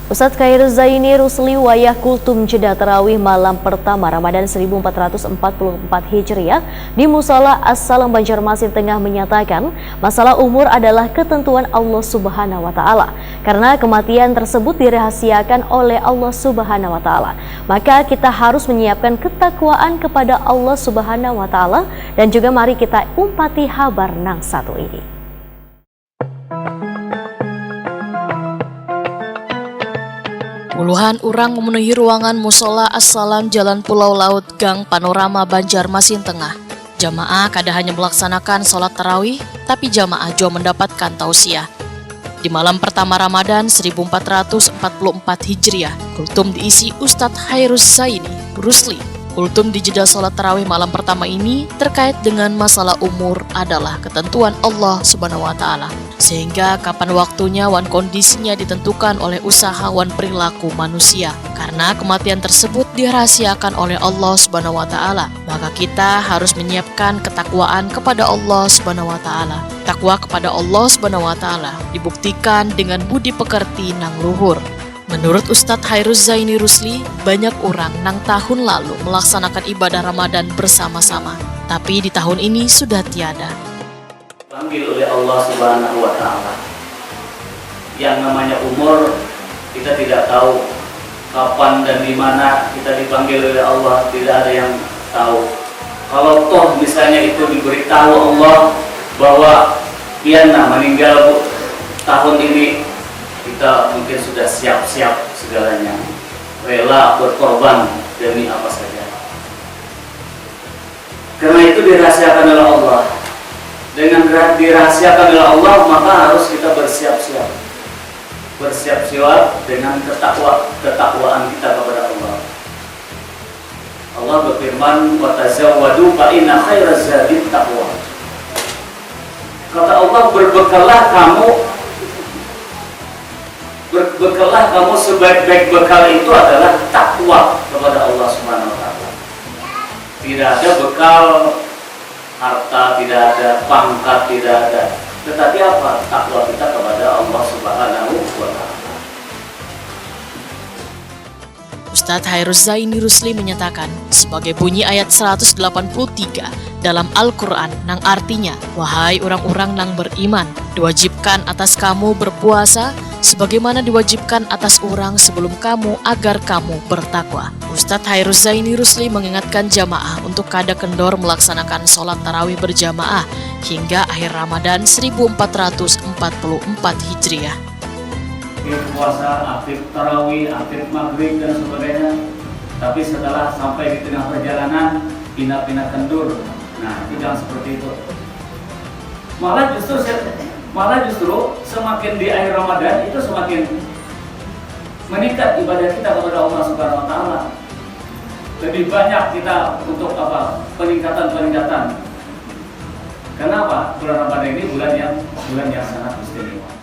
Ustadz Khairuz Zaini Rusli wayah kultum jeda tarawih malam pertama Ramadan 1444 Hijriah di Mushola As-Salam Banjarmasin Tengah menyatakan masalah umur adalah ketentuan Allah Subhanahu wa Ta'ala. Karena kematian tersebut dirahasiakan oleh Allah Subhanahu wa Ta'ala, maka kita harus menyiapkan ketakwaan kepada Allah Subhanahu wa Ta'ala, dan juga mari kita umpati habar nang satu ini. Puluhan orang memenuhi ruangan Mushola As-Salam Jalan Pulau Laut Gang Panorama Banjarmasin Tengah. Jamaah kada hanya melaksanakan sholat tarawih, tapi jamaah juga mendapatkan tausiah. Di malam pertama Ramadan 1444 Hijriah, kultum diisi Ustadz Khairuz Zaini Rusli. Kultum di jeda sholat tarawih malam pertama ini terkait dengan masalah umur adalah ketentuan Allah Subhanahu wa Ta'ala, sehingga kapan waktunya wan kondisinya ditentukan oleh usaha wan perilaku manusia. Karena kematian tersebut dirahasiakan oleh Allah Subhanahu wa Ta'ala, maka kita harus menyiapkan ketakwaan kepada Allah Subhanahu wa Ta'ala. Takwa kepada Allah Subhanahu wa Ta'ala dibuktikan dengan budi pekerti nang luhur. Menurut Ustadz Khairuz Zaini Rusli, banyak orang nang tahun lalu melaksanakan ibadah Ramadan bersama-sama, tapi di tahun ini sudah tiada. Dipanggil oleh Allah Subhanahu wa Ta'ala. Yang namanya umur, kita tidak tahu kapan dan di mana kita dipanggil oleh Allah, tidak ada yang tahu. Kalau toh misalnya itu diberitahu Allah bahwa Kiana meninggal tahun ini, kita mungkin sudah siap-siap segalanya, rela berkorban demi apa saja. Karena itu dirahasiakan oleh Allah. Dengan dirahasiakan oleh Allah, maka harus kita bersiap-siap. Bersiap-siap dengan ketakwaan kita kepada Allah. Allah berfirman, "Wa tazawwadu fa inna khairaz zadit taqwa." Kata Allah, berbekalah kamu sebaik-baik bekal itu adalah takwa kepada Allah Subhanahu wa Ta'ala. Tidak ada bekal harta, tidak ada pangkat, tidak ada. Tetapi apa? Takwa kita kepada Allah Subhanahu wa Ta'ala. Ustadz Khairuz Zaini Rusli menyatakan, sebagai bunyi ayat 183 dalam Al-Quran nang artinya, wahai orang-orang nang beriman, diwajibkan atas kamu berpuasa sebagaimana diwajibkan atas orang sebelum kamu agar kamu bertakwa. Ustadz Khairuz Zaini Rusli mengingatkan jamaah untuk kada kendor melaksanakan sholat tarawih berjamaah hingga akhir Ramadan 1444 Hijriah. Puasa, aktif tarawih, aktif maghrib dan sebagainya. Tapi setelah sampai di tengah perjalanan, pindah-pindah kendur. Nah, itu jangan seperti itu. Malah justru semakin di akhir Ramadan itu semakin meningkat ibadah kita kepada Allah Subhanahu wa Ta'ala. Lebih banyak kita untuk apa? Peningkatan. Kenapa? Bulan Ramadan ini bulan yang sangat istimewa.